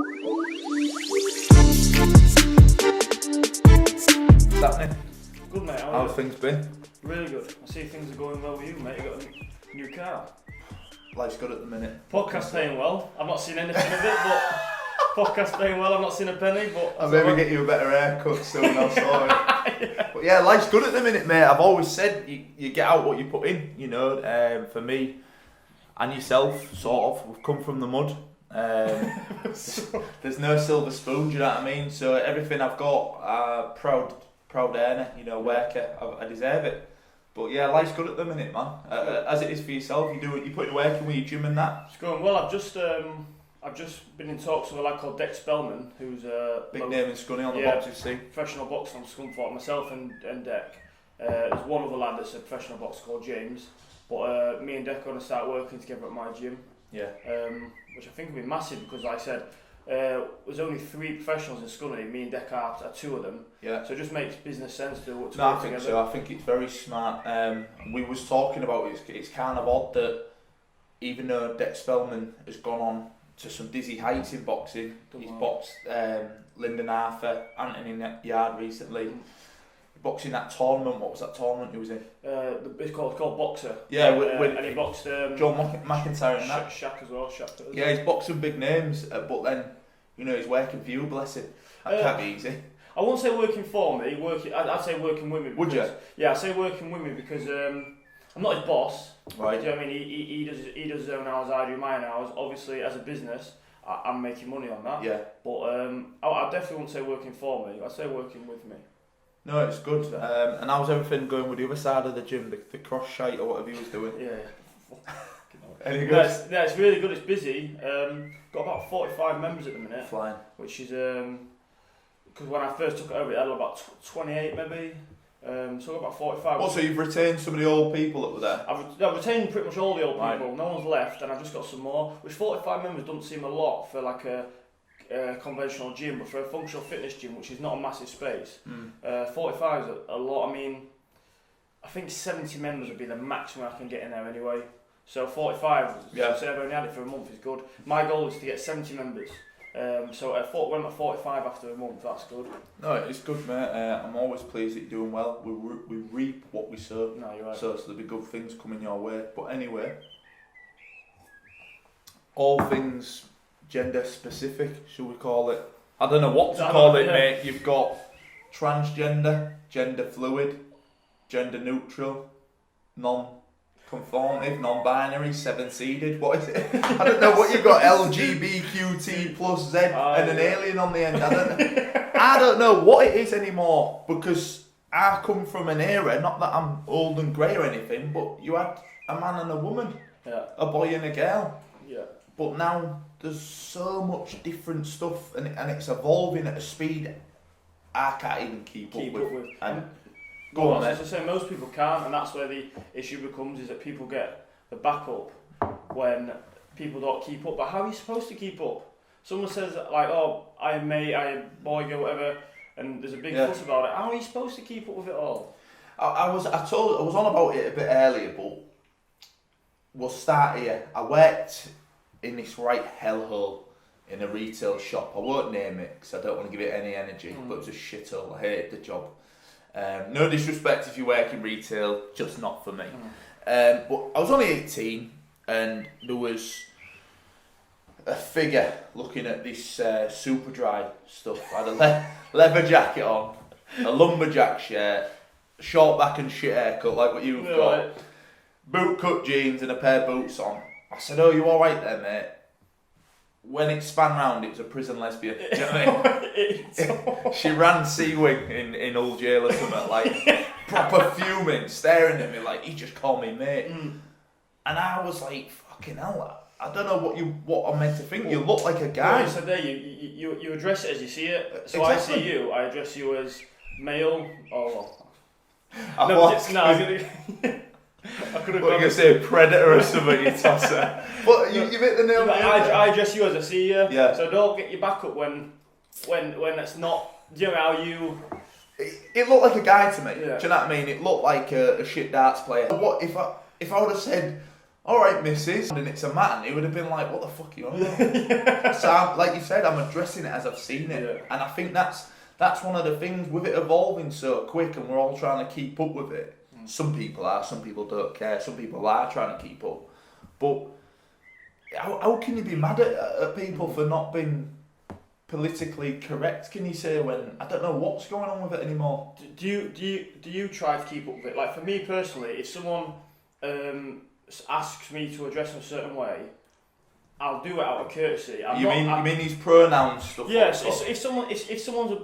What's happening? Good, mate. How's things been? Really good. I see things are going well with you, mate. You got a new car. Life's good at the minute. Podcast paying well. I've not seen anything of it, but podcast paying well. I've not seen a penny, but I'll maybe get you a better haircut soon. I'll sort it. Yeah. But yeah, life's good at the minute, mate. I've always said you get out what you put in. You know, for me and yourself, sort of, we've come from the mud. There's no silver spoon. Do you know what I mean? So everything I've got, proud earner. You know, worker. I deserve it. But yeah, life's good at the minute, man. As it is for yourself, you put your work in with your gym and that. It's going well. I've just been in talks with a lad called Dex Spellman, who's a big name in Scunny on the boxing scene. Professional boxer on Scunthorpe. Myself and Deck. There's one other lad that's a professional boxer called James. But me and Deck are going to start working together at my gym. Yeah. Which I think will be massive because, like I said, there's only 3 professionals in Scunny. Me and Deck are 2 of them. Yeah. So it just makes business sense to work together. I think so. I think it's very smart. We was talking about it's kind of odd that even though Dex Spellman has gone on to some dizzy heights in boxing, he's boxed Lyndon Arthur, Anthony Yard recently. Boxing that tournament. What was that tournament he was in? It's called Boxer. Yeah, and he boxed John McIntyre and that. Shaq as well. Yeah, he's boxed some big names, but then he's working for you, bless him. That can't be easy. I won't say working for me. I'd say working with me. Would you? Yeah, I'd say working with me because I'm not his boss. Right. Do you know what I mean? He does his own hours. I do mine hours. Obviously, as a business, I'm making money on that. Yeah. But I definitely wouldn't say working for me. I'd say working with me. No, it's good. And how's everything going with the other side of the gym, the cross shite or whatever you was doing? Yeah. Any good? Yeah, it's really good. It's busy. Got about 45 members at the minute. Flying. Which is because when I first took it over, it had about 28 maybe. So got about 45. What? So you've retained some of the old people that were there? I've retained pretty much all the old people. Right. No one's left, and I've just got some more. Which 45 members doesn't seem a lot for like a conventional gym, but for a functional fitness gym, which is not a massive space, 45 is a lot. I mean, I think 70 members would be the maximum I can get in there anyway. So 45, say I've only had it for a month, is good. My goal is to get 70 members. So when I'm at 45 after a month, that's good. No, it's good, mate. I'm always pleased that you're doing well. We reap what we sow. No, you're right. So there'll be good things coming your way. But anyway, all things gender specific, should we call it? I don't know what to call it, mate. You've got transgender, gender fluid, gender neutral, non-conformative, non-binary, 7-seeded. What is it? I don't know what you've got. LGBTQT plus Z and an alien on the end. I don't know what it is anymore because I come from an era. Not that I'm old and grey or anything, but you had a man and a woman, a boy and a girl. Yeah. But now there's so much different stuff and it's evolving at a speed I can't even keep up with. And go on, as I say, most people can't, and that's where the issue becomes, is that people get the backup when people don't keep up. But how are you supposed to keep up? Someone says like, oh, I am mate, I am boy, girl, whatever, and there's a big fuss about it. How are you supposed to keep up with it all? I was on about it a bit earlier, but we'll start here. I worked in this right hellhole in a retail shop. I won't name it because I don't want to give it any energy, but it was a shithole. I hated the job. No disrespect if you work in retail, just not for me. But I was only 18 and there was a figure looking at this super dry stuff. I had a leather jacket on, a lumberjack shirt, short back and shit haircut like what you've got, boot cut jeans and a pair of boots on. I said, oh, you alright there, mate? When it span round, it was a prison lesbian. Do you know what I mean? She ran C-Wing in Old Jail or something, like, proper fuming, staring at me like, he just called me mate. And I was like, fucking hell, I don't know what I'm meant to think. You look like a guy. Well, so there, you address it as you see it. So exactly. I see you, I address you as male, I could have gone to say predator or something, you tosser. But you hit the nail on the head. I address you as I see you. Yeah. So don't get your back up when it's not. Do you know how you? It looked like a guy to me. Yeah. Do you know what I mean? It looked like a shit darts player. What if I would have said, all right, missus, and it's a man, he would have been like, what the fuck are you on about? So, like you said, I'm addressing it as I've seen it. Yeah. And I think that's one of the things, with it evolving so quick and we're all trying to keep up with it. Some people are, some people don't care, some people are trying to keep up. But how can you be mad at people for not being politically correct, can you say, when I don't know what's going on with it anymore? Do you try to keep up with it? Like, for me personally, if someone asks me to address them a certain way, I'll do it out of courtesy. You mean these pronoun stuff? Yes. If someone's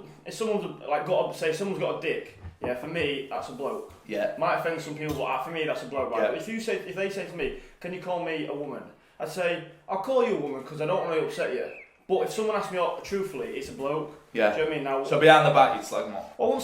like someone's got a dick. Yeah, for me that's a bloke. Yeah. Might offend some people, but for me that's a bloke. Right? Yeah. But if they say to me, "Can you call me a woman?" I'd say, "I'll call you a woman because I don't want to upset you." But if someone asks me truthfully, it's a bloke. Yeah. Do you know what I mean? Now, so behind the back, you slag them off. I won't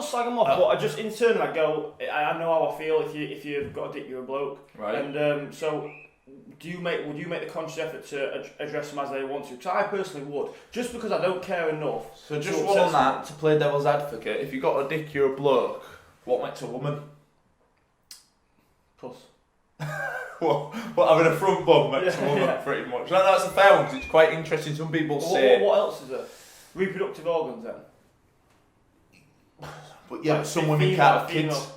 slag them off, but I just internally I go, I know how I feel. If you've got a dick, you're a bloke. Right. And so, would you make the conscious effort to address them as they want to? Because I personally would, just because I don't care enough. So just on that, to play devil's advocate, if you got a dick, you're a bloke. What makes a woman? Puss. What having a front bum makes a woman, pretty much. No, that's a fair one because it's quite interesting. Some people say. What else is there? Reproductive organs then. But yeah, like some women can't have kids.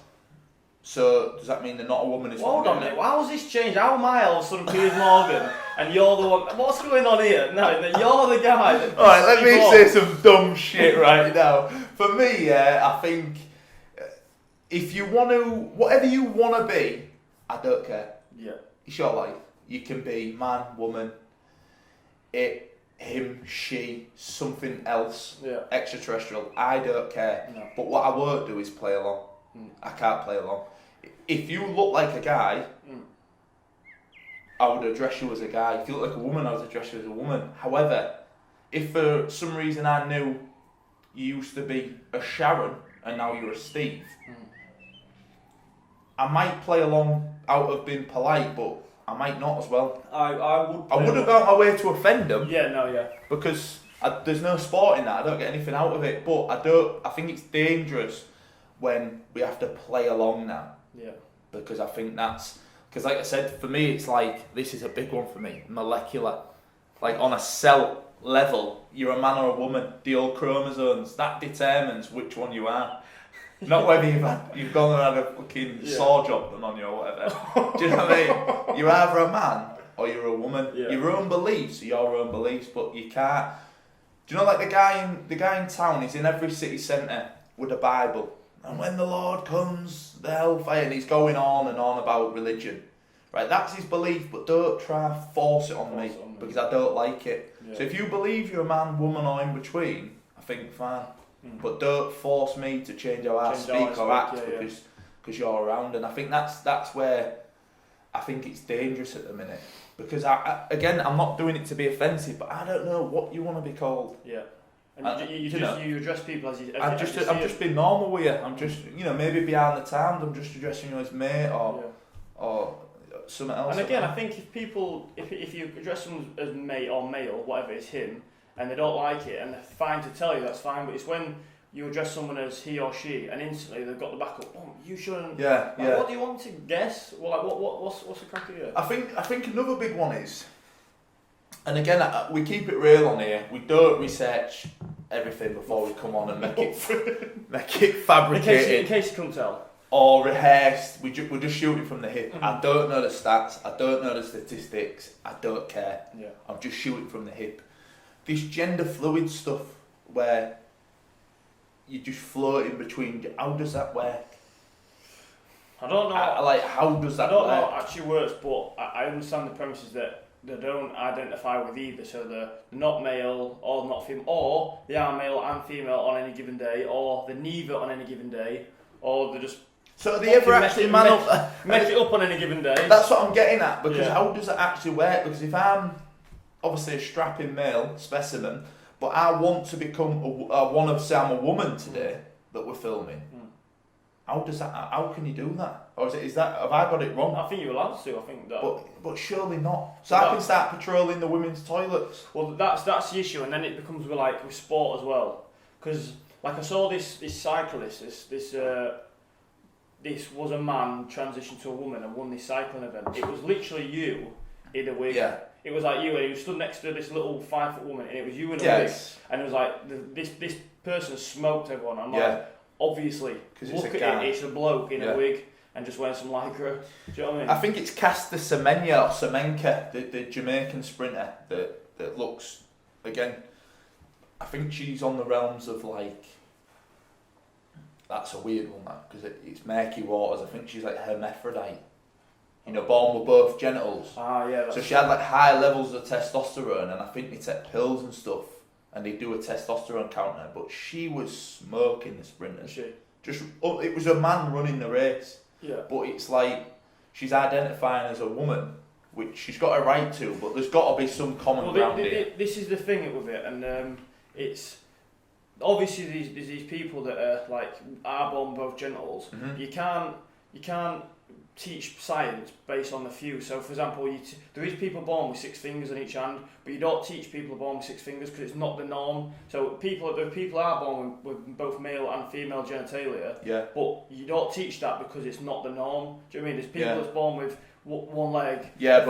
So does that mean they're not a woman? Hold on a minute. How has this changed? How am I all of a sudden Piers Morgan and you're the one? What's going on here? No, you're the guy. Alright, let me say some dumb shit right now. For me, I think if you want to, whatever you want to be, I don't care. Yeah. It's your life. You can be man, woman, it, him, she, something else, extraterrestrial. I don't care. No. But what I won't do is play along. I can't play along. If you look like a guy, I would address you as a guy. If you look like a woman, I would address you as a woman. However, if for some reason I knew you used to be a Sharon and now you're a Steve, I might play along out of being polite, but I might not as well. I wouldn't go out my way to offend them. Because there's no sport in that. I don't get anything out of it. But I think it's dangerous when we have to play along now. Yeah. Because I think because like I said, for me it's like, this is a big one for me, molecular. Like on a cell level, you're a man or a woman. The old chromosomes, that determines which one you are. Not whether you've gone and had a fucking saw job done on you or whatever. Do you know what I mean? You're either a man or you're a woman. Yeah. Your own beliefs are your own beliefs, but you can't. Do you know, like the guy in town, he's in every city centre with a Bible. And when the Lord comes, the hellfire, and he's going on and on about religion. Right, that's his belief, but don't try and force it on me because I don't like it. Yeah. So if you believe you're a man, woman or in between, I think fine. But don't force me to change how I speak or act because you're around. And I think that's where I think it's dangerous at the minute. Because I'm not doing it to be offensive, but I don't know what you want to be called. Yeah. And you address people as you. I'm just being normal with you. I'm just, maybe behind the times, I'm just addressing you as mate or something else. And again, I think if you address someone as mate or male, whatever it's him, and they don't like it, and they're fine to tell you, that's fine. But it's when you address someone as he or she, and instantly they've got the backup. Oh, you shouldn't. Yeah. What do you want to guess? Well, like what's the crack here? I think another big one is. And again, we keep it real on here. We don't research everything before we come on and make it fabricated. In case you couldn't tell. Or rehearsed. We're just shooting from the hip. I don't know the stats. I don't know the statistics. I don't care. Yeah. I'm just shooting from the hip. This gender fluid stuff where you just float in between. How does that work? I don't know. How does that work? I don't know how it actually works, but I understand the premises that they don't identify with either, so they're not male or not female, or they are male and female on any given day, or they're neither on any given day, or they're just. So they ever actually make it up on any given day? That's what I'm getting at, because how does it actually work? Because if I'm obviously a strapping male specimen, but I want to become one of, say I'm a woman today that we're filming. How does that? How can you do that? Or is that? Have I got it wrong? I think you're allowed to. I think that. But surely not. So I can start patrolling the women's toilets. Well, that's the issue, and then it becomes with sport as well. Because like I saw this cyclist, this this was a man transitioned to a woman and won this cycling event. It was literally you in a wig. Yeah. It was like you, and he stood next to this little 5-foot woman, and it was you in a wig. And it was like, this person smoked everyone. I'm like, obviously, look at it, it's a bloke in a wig and just wearing some lycra. Do you know what I mean? I think it's Caster Semenka, the Jamaican sprinter that looks, again, I think she's on the realms of like, that's a weird one, that, because it's murky waters. I think she's like hermaphrodite. You know, born with both genitals. Ah, yeah. So she had like high levels of testosterone, and I think they take pills and stuff, and they do a testosterone counter. But she was smoking the sprinters. It was a man running the race. Yeah. But it's like she's identifying as a woman, which she's got a right to. But there's got to be some common ground here. This is the thing with it, and it's obviously there's these people that are born both genitals. Mm-hmm. You can't teach science based on the few. So, for example, there is people born with 6 fingers on each hand, but you don't teach people born with 6 fingers because it's not the norm. So, people are born with both male and female genitalia, but you don't teach that because it's not the norm. Do you know what I mean? There's people that's born with one leg. Okay. Do you know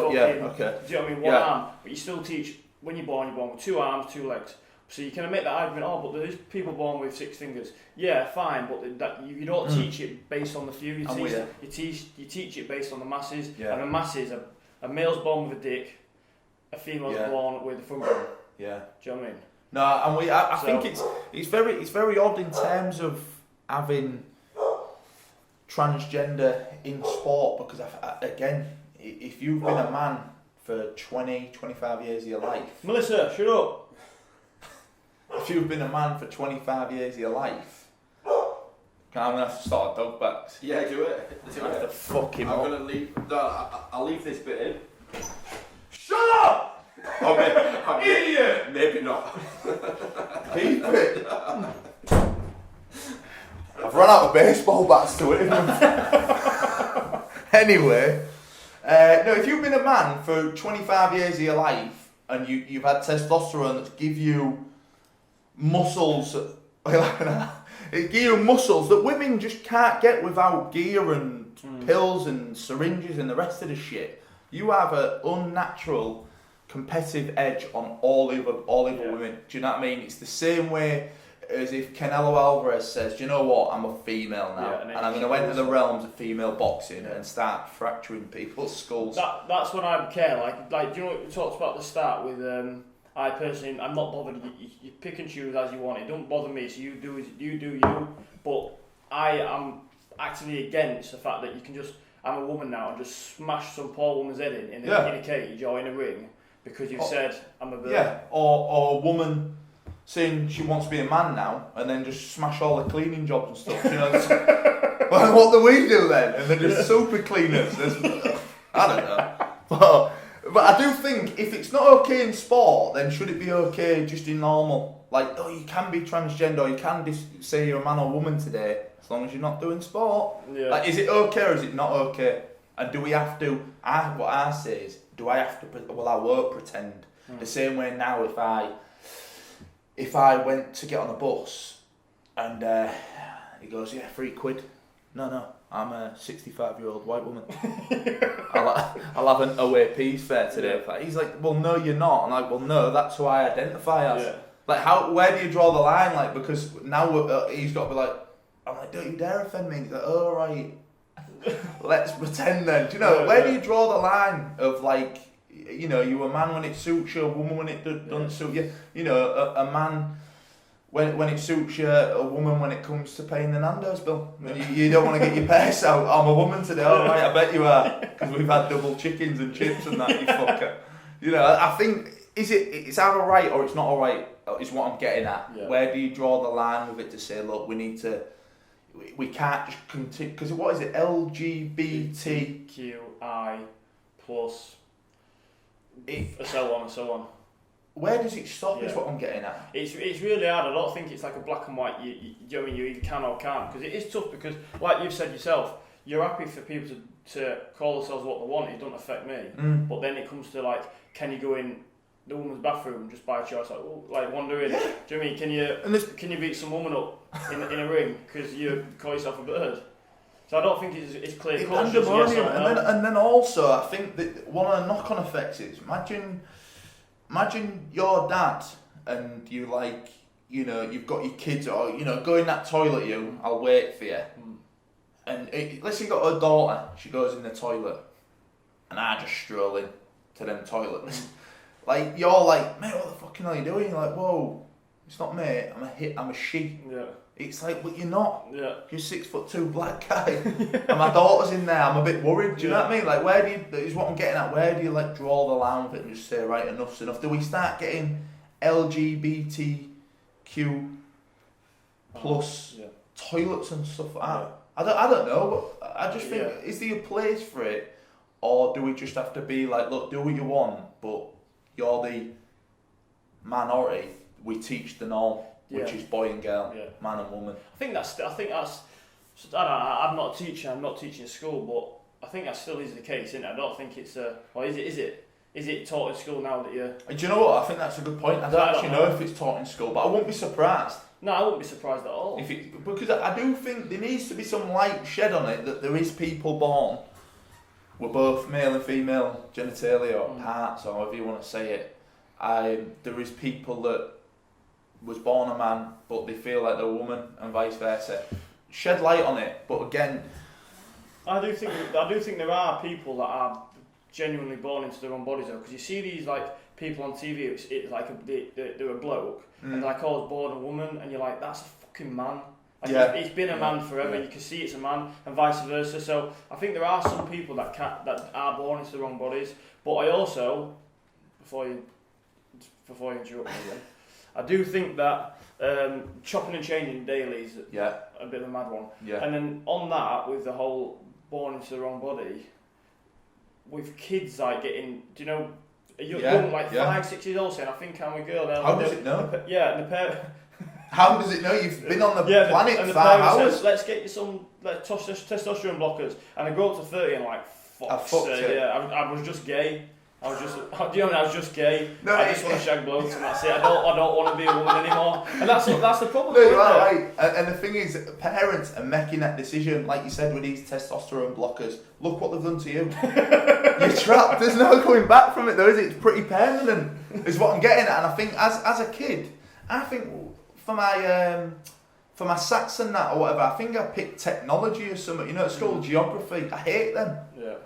what I mean? One arm, but you still teach when you're born with 2 arms, 2 legs. So you can make that argument, but there is people born with 6 fingers. Yeah, fine, but you don't teach it based on the few. You teach it based on the masses. Yeah. And the masses a male's born with a dick, a female's born with a front bone. Yeah. Do you know what I mean? No, and I think it's very odd in terms of having transgender in sport, because again, if you've been a man for 20, 25 years of your life, Melissa, shut up. If you've been a man for 25 years of your life, I'm going to have to start a dog backs. Yeah, do it. I have to fuck him up. I'm going to leave. I'll leave this bit in. Shut up! Idiot! Maybe not. Keep it. I've run out of baseball bats to hit him. Anyway, no, if you've been a man for 25 years of your life and you've had testosterone that give you muscles, it give you muscles that women just can't get without gear and pills and syringes and the rest of the shit. You have an unnatural competitive edge on all other women. Do you know what I mean? It's the same way as if Canelo Alvarez says, do you know what, I'm a female now, and I'm going to enter the realms of female boxing and start fracturing people's skulls. That's when I care. Like do you know what we talked about at the start with I personally, I'm not bothered. You pick and choose as you want. It don't bother me. So you do you. But I am actively against the fact that you can just. I'm a woman now and just smash some poor woman's head in a cage or in a ring because you've said I'm a bird. Yeah. Or a woman saying she wants to be a man now and then just smash all the cleaning jobs and stuff. You know. Well, what do we do then? And they're just super cleaners. I don't know. But I do think if it's not okay in sport, then should it be okay just in normal? Like, you can be transgender, or you can just say you're a man or woman today, as long as you're not doing sport. Yeah. Like, is it okay or is it not okay? And do we have to? What I say is, do I have to? Well, I won't pretend. The same way now, if I went to get on a bus, and he goes, yeah, £3. No. I'm a 65-year-old white woman. I'll have an OAP fare today. Yeah. He's like, well, no, you're not. I'm like, well, no, that's who I identify as. Yeah. Like, where do you draw the line? Like, because now he's got to be like, I'm like, don't you dare offend me. He's like, oh, right. Let's pretend then. Do you know, where do you draw the line of, like, you know, you a man when it suits you, a woman when it doesn't suit you? You know, a man... When it suits you, a woman when it comes to paying the Nando's bill. You don't want to get your purse out. I'm a woman today. All right, I bet you are, because we've had double chickens and chips and that. You fucker. You know, I think it's either right or it's not all right. Is what I'm getting at. Yeah. Where do you draw the line with it to say, look, we can't just continue, because what is it? LGBTQI plus, so on and so on. Where does it stop is what I'm getting at. It's really hard. I don't think it's like a black and white, you either can or can't. Because it is tough because, like you've said yourself, you're happy for people to call themselves what they want. It doesn't affect me. But then it comes to, like, can you go in the woman's bathroom just by choice? Like wandering. Do you know what I mean? Can you beat some woman up in a ring because you call yourself a bird? So I don't think it's clear cut. Pandemonium, and then also I think that one of the knock-on effects is imagine your dad and you like, you know, you've got your kids, or you know, go in that toilet, I'll wait for you. And let's say you got a daughter, she goes in the toilet, and I just stroll in to them toilets. Like, you're like, mate, what the fucking hell are you doing? You're like, whoa, it's not me, I'm a she. Yeah. It's like, but you're not. Yeah. You're 6'2" black guy, and my daughter's in there. I'm a bit worried. Do you know what I mean? Like, where do you? Is what I'm getting at. Where do you like draw the line with it and just say, right, enough's enough? Do we start getting LGBTQ plus toilets and stuff like that? I don't know. But I just think, is there a place for it, or do we just have to be like, look, do what you want, but you're the minority. We teach the norm. Which is boy and girl, man and woman. I think that's. I don't know. I'm not a teacher. I'm not teaching in school, but I think that still is the case, isn't it? I don't think it's or is it? Is it taught in school now that you're? And do you know what? I think that's a good point. I don't actually know if it's taught in school, but I won't be surprised. No, I wouldn't be surprised at all. Because I do think there needs to be some light shed on it that there is people born with both male and female genitalia or parts, or however you want to say it. There is people that was born a man, but they feel like they're a woman, and vice versa. Shed light on it, but again, I do think there are people that are genuinely born into their own bodies, though, because you see these like people on TV. It's like they're a bloke, and they're like, oh, I was born a woman, and you're like, that's a fucking man. Like he's been a man forever. You can see it's a man, and vice versa. So I think there are some people that are born into their own bodies. But I also, before you interrupt me again, I do think that chopping and changing daily is a bit of a mad one. Yeah. And then on that, with the whole born into the wrong body, with kids like getting, do you know, a young like 5, 6 years old saying, I think I'm a girl. How does it know? And the parent. How does it know? You've been on the planet for 5 hours. Says, let's get you some testosterone blockers, and I grow up to 30 and like, fuck's sake, I was just gay. I was just gay. No, I just want to shag blokes, and that's it. I don't want to be a woman anymore. And that's the problem. No, you're right. And the thing is, parents are making that decision, like you said, with these testosterone blockers. Look what they've done to you. You're trapped. There's no going back from it, though, is it? It's pretty permanent, is what I'm getting at. And I think as a kid, for my SATs and that or whatever, I think I picked technology or something. You know, it's called geography. I hate them. Yeah.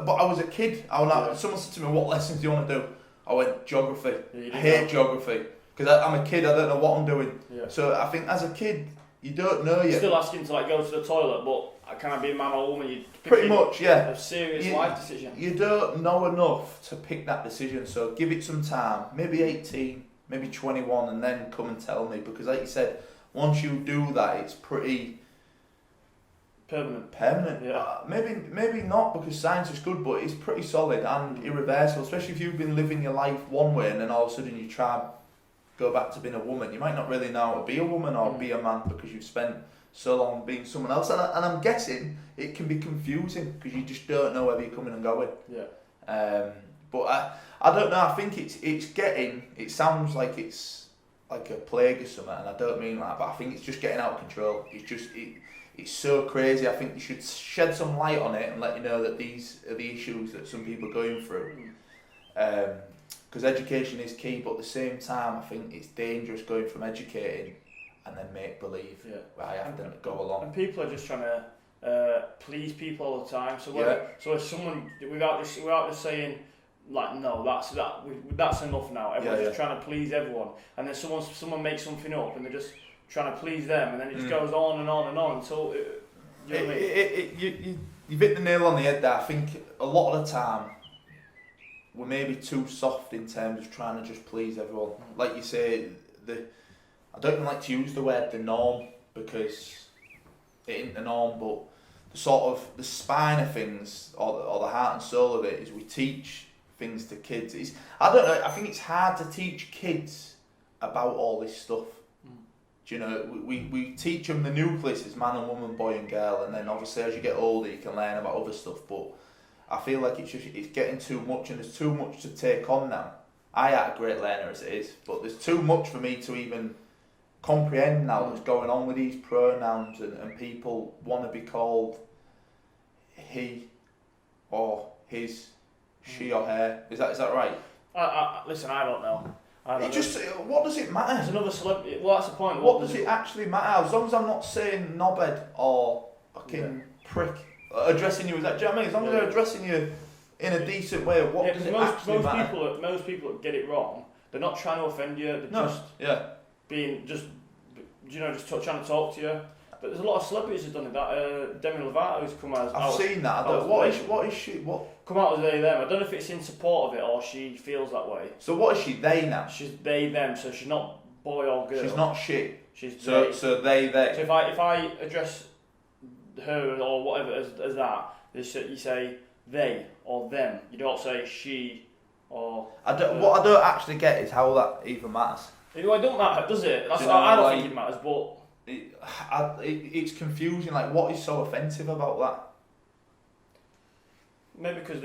But I was a kid. Someone said to me, what lessons do you want to do? I went, geography. I hate geography. Because I'm a kid, I don't know what I'm doing. Yeah. So I think as a kid, you don't know yet. Still asking to like go to the toilet, but can I be a man or a woman? Pretty much, yeah. A serious life decision. You don't know enough to pick that decision, so give it some time. Maybe 18, maybe 21, and then come and tell me. Because like you said, once you do that, it's pretty... Permanent. Yeah. Maybe not, because science is good, but it's pretty solid and irreversible. Especially if you've been living your life one way and then all of a sudden you try and go back to being a woman. You might not really know how to be a woman or be a man because you've spent so long being someone else. And I'm guessing it can be confusing because you just don't know whether you're coming and going. Yeah. But I don't know. I think it sounds like it's like a plague or something, and I don't mean that, but I think it's just getting out of control. It's so crazy. I think you should shed some light on it and let you know that these are the issues that some people are going through. Because education is key, but at the same time, I think it's dangerous going from educating and then make believe. Yeah. Where I have to go along. And people are just trying to please people all the time. So so if someone without just saying like, no, that's enough now. Everyone's just trying to please everyone, and then someone makes something up and they're just trying to please them, and then it just goes on and on and on until you know what I mean? You've hit the nail on the head there. I think a lot of the time we're maybe too soft in terms of trying to just please everyone. Like you say, I don't even like to use the word the norm because it ain't the norm, but the spine of things or the heart and soul of it is we teach things to kids. I don't know. I think it's hard to teach kids about all this stuff. You know, we teach them the nucleus is man and woman, boy and girl, and then obviously as you get older you can learn about other stuff. But I feel like it's getting too much, and there's too much to take on now. I am a great learner as it is, but there's too much for me to even comprehend now that's going on with these pronouns, and people want to be called he or his, she or her. Is that right? Listen, I don't know. What does it matter? There's another celebrity. Well, that's the point. What does it actually matter? As long as I'm not saying knobhead or fucking prick addressing you as that. Do you know what I mean? As long as they're addressing you in a decent way, what does it actually matter? Most people that get it wrong, they're not trying to offend you. They're just trying to talk to you. But there's a lot of celebrities who've done it. That Demi Lovato's come out. I've seen that. What is she? Come out as they them. I don't know if it's in support of it or she feels that way. So what is she? They now. She's they them. So she's not boy or girl. She's not she. She's they. So they. So if I address her or whatever as that, you say they or them. You don't say she or. What I don't actually get is how that even matters. It don't matter, does it? I don't think it matters, but. It's confusing. Like, what is so offensive about that? Maybe because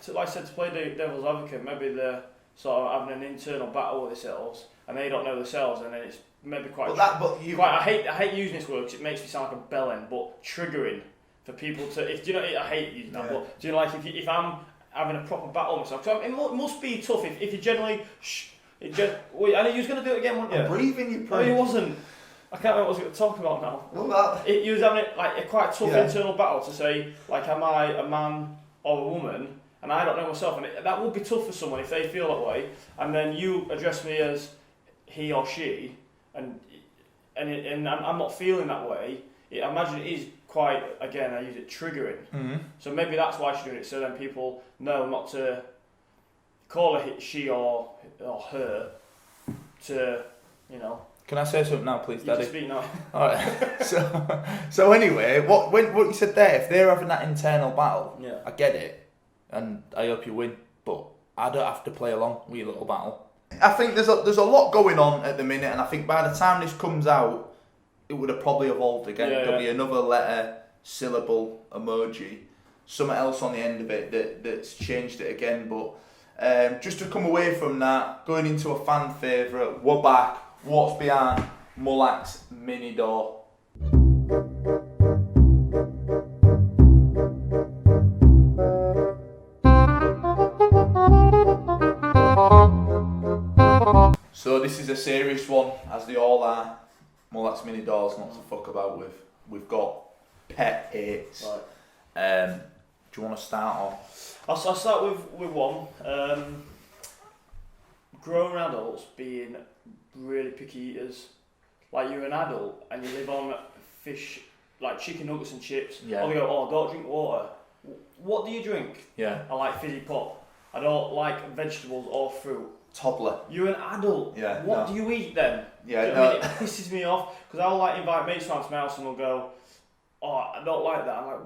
like I said, to play devil's advocate, maybe they're sort of having an internal battle with themselves, and they don't know themselves, and then it's maybe quite. I hate using this word because it makes me sound like a bellend, but triggering for people to. I hate using that. But do you like if I'm having a proper battle with myself? Cause it must be tough if you generally. I know you was going to do it again, weren't you? I'm breathing, you prick. No, he wasn't. I can't remember what I was going to talk about now. Well, you was having a quite tough internal battle to say, like, am I a man or a woman? And I don't know myself. And that would be tough for someone if they feel that way. And then you address me as he or she, and I'm not feeling that way. I imagine it is quite, again, I use it, triggering. Mm-hmm. So maybe that's why she's doing it. So then people know not to call her she or her to, Can I say something now, please, Daddy? You can speak now. Alright. So anyway, what you said there, if they're having that internal battle, I get it, and I hope you win, but I don't have to play along with your little battle. I think there's a lot going on at the minute, and I think by the time this comes out, it would have probably evolved again. There'll be another letter, syllable, emoji, something else on the end of it that's changed it again. But just to come away from that, going into a fan favourite, we're back. What's behind Mully's mini door? So this is a serious one, as they all are. Mully's mini door's not to fuck about with. We've got pet hates. Right. Do you want to start off? I'll start with one. Grown adults being really picky eaters. Like, you're an adult and you live on fish, like chicken nuggets and chips. Yeah. Or they go, don't drink water. What do you drink? Yeah. I like fizzy pop. I don't like vegetables or fruit. Toddler. You're an adult. Yeah. What do you eat then? Yeah. Do you know what I mean? It pisses me off because I'll invite mates around to my house and they'll go, I don't like that. I'm like,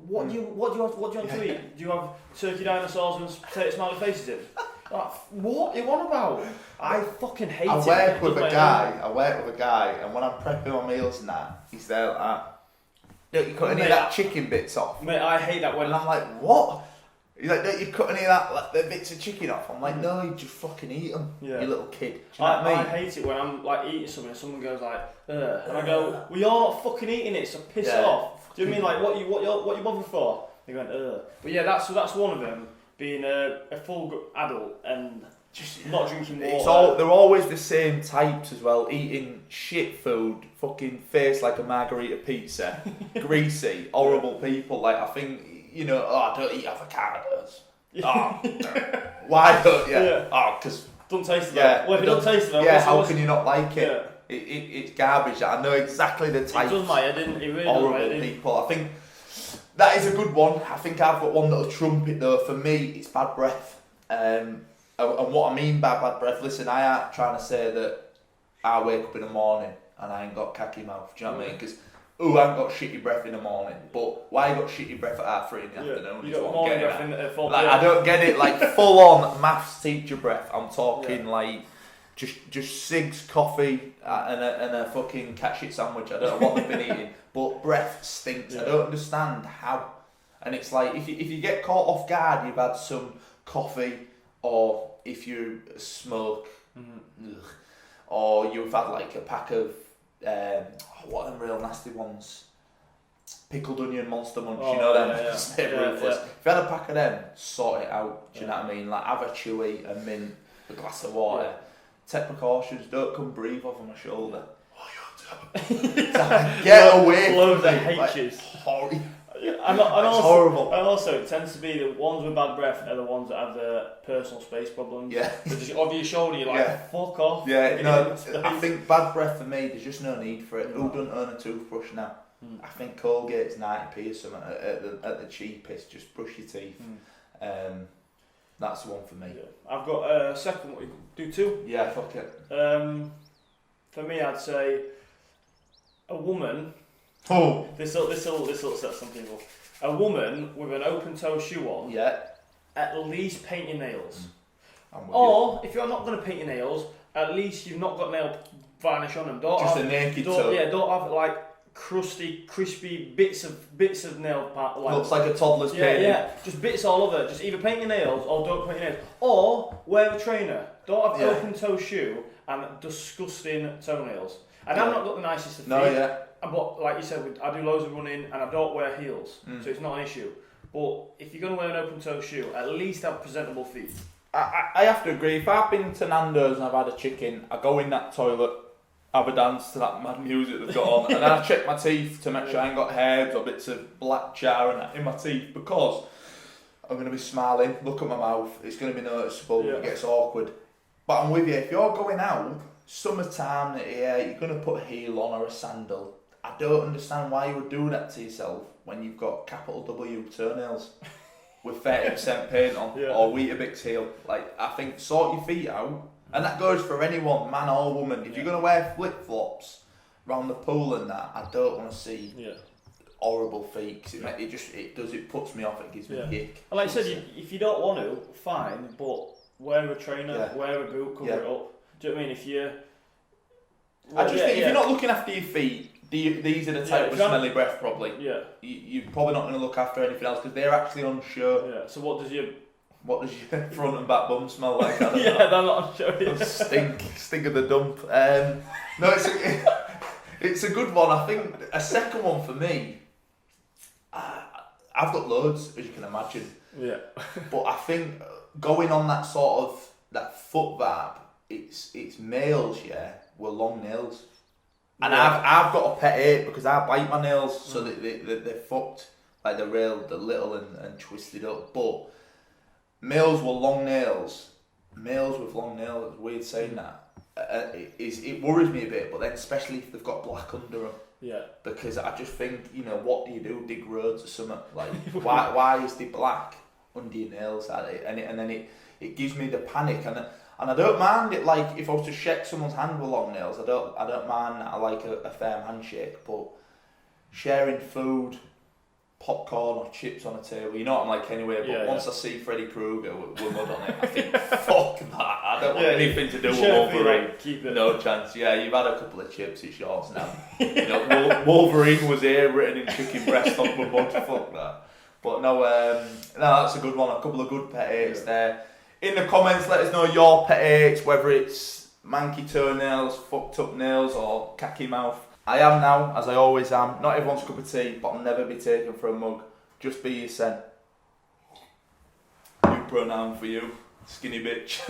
what do you want to eat? Do you have turkey dinosaurs and potato smiley faces in? Like, what are you on about? I fucking hate it. I work with a guy, and when I'm prepping my meals and that, he's there like that. Don't you cut any of that chicken bits off? Mate, I hate that when... And I'm like, what? He's like, don't you cut any of that, the bits of chicken off? I'm like, no, you just fucking eat them, you little kid. Do you know what I mean? I hate it when I'm like eating something and someone goes like, ugh. And I go, well, you're not fucking eating it, so piss off. Do you know what I mean? Like, what you bothered for? They're going, ugh. But yeah, that's one of them. Being a full adult and just not drinking water. They're always the same types as well, eating shit food, fucking face like a margarita pizza, greasy, horrible people. Like, I think, I don't eat avocados. Oh, why don't you? Yeah. Oh, because... Don't taste it. Yeah. Well, if you don't taste it... Yeah, how can you not like it? Yeah. It's garbage. I know exactly the types. It does my head in. It really horrible does people. I think... That is a good one. I think I've got one that'll trump it though. For me, it's bad breath. And what I mean by bad breath, listen, I ain't trying to say that I wake up in the morning and I ain't got cacky mouth. Do you know what I mean? Because, I ain't got shitty breath in the morning. But why you got shitty breath at 3 in the afternoon? You got morning breath at 4 Like, I don't get it. Like, full on maths teacher breath. I'm talking like just cigs, coffee, and a fucking cat shit sandwich. I don't know what they've been eating. But breath stinks. I don't understand how. And it's like, if you get caught off guard, you've had some coffee, or if you smoke, or you've had like a pack of, what are them real nasty ones? pickled onion monster munch, Oh, you know them? yeah. Stay Yeah, ruthless. yeah. If you had a pack of them, sort it out. Do you know what I mean? Like have a chewy, a mint, a glass of water. Take precautions. Don't come breathe over my shoulder. Get away Loads from of me. H's. Horrible. And It's horrible. And also, it tends to be the ones with bad breath are the ones that have the personal space problems. Yeah. They're just over your shoulder, you're like, Yeah. fuck off. Yeah, no, Space. I think bad breath for me, there's just no need for it. Who No. doesn't own a toothbrush now? Mm. I think Colgate's 90p or something at the cheapest, just brush your teeth. That's the one for me. Yeah. I've got a second one. You can do two. Yeah, fuck it. For me, I'd say a woman. Oh! This will upset some people. A woman with an open toe shoe on. Yeah. At least paint your nails. I'm with Or if you're not going to paint your nails, at least you've not got nail varnish on them. Don't Just have, a naked don't, toe. Yeah, don't have like crusty, crispy bits of nail part. Like, Looks like a toddler's yeah, painting. yeah. Just bits all over. Just either paint your nails or don't paint your nails. Or wear a trainer. Don't have Yeah. open toe shoe and disgusting toenails. And Yeah. I've not got the nicest of feet. No, yeah. But like you said, I do loads of running and I don't wear heels, Mm. so it's not an issue. But if you're going to wear an open toe shoe, at least have presentable feet. I have to agree. If I've been to Nando's and I've had a chicken, I go in that toilet, have a dance to that mad music they've got on, and then I check my teeth to make sure I ain't got hairs or bits of black char and that in my teeth, because I'm going to be smiling, look at my mouth, it's going to be noticeable, Yeah. it gets awkward. But I'm with you, if you're going out, summertime, yeah, you're going to put a heel on or a sandal. I don't understand why you would do that to yourself when you've got capital W toenails with 30% paint on, Yeah. or Weetabix heel. Like, I think sort your feet out, and that goes for anyone, man or woman. If you're going to wear flip-flops around the pool and that, I don't want to see horrible feet, 'cause it puts me off, it gives me Yeah. a hick. And like I said, if you don't want to, fine, but wear a trainer, Yeah. wear a boot, cover Yeah. it up. Do you know what I mean? If you... I just think if you're not looking after your feet, these are the type if of you're smelly breath probably. Yeah. You're probably not going to look after anything else, because they're actually on show. Yeah. So what does your... What does your front and back bum smell like? I don't Yeah, know. they're not on show. Yeah. Stink of the dump. No, it's a good one. I think a second one for me. I've got loads, as you can imagine, Yeah. but I think going on that sort of that foot vibe, it's males, with long nails, and Yeah. I've got a pet hate because I bite my nails, so they're fucked, like they're little and twisted up. But males with long nails, it's weird saying that. It worries me a bit, but then especially if they've got black under them. Yeah. Because I just think, what do you do? Dig roads or something? Like, why is the black under your nails? And then it gives me the panic, and I don't mind it. Like, if I was to shake someone's hand with long nails, I don't mind that. I like a firm handshake, but sharing food, popcorn or chips on a table, you know what I'm like anyway. But Yeah, once I see Freddy Krueger with mud on it, I think, fuck that. I don't want Yeah, anything to do with Share for you, Wolverine. like, keep it. No chance. Yeah, you've had a couple of chips, it's yours now. Wolverine was here written in chicken breast on the mud. Fuck that. But no, that's a good one. A couple of good pet hates there. In the comments, let us know your pet hates, whether it's manky toenails, fucked up nails, or khaki mouth. I am now, as I always am. Not everyone's cup of tea, but I'll never be taken for a mug. Just be yourself. New pronoun for you, skinny bitch.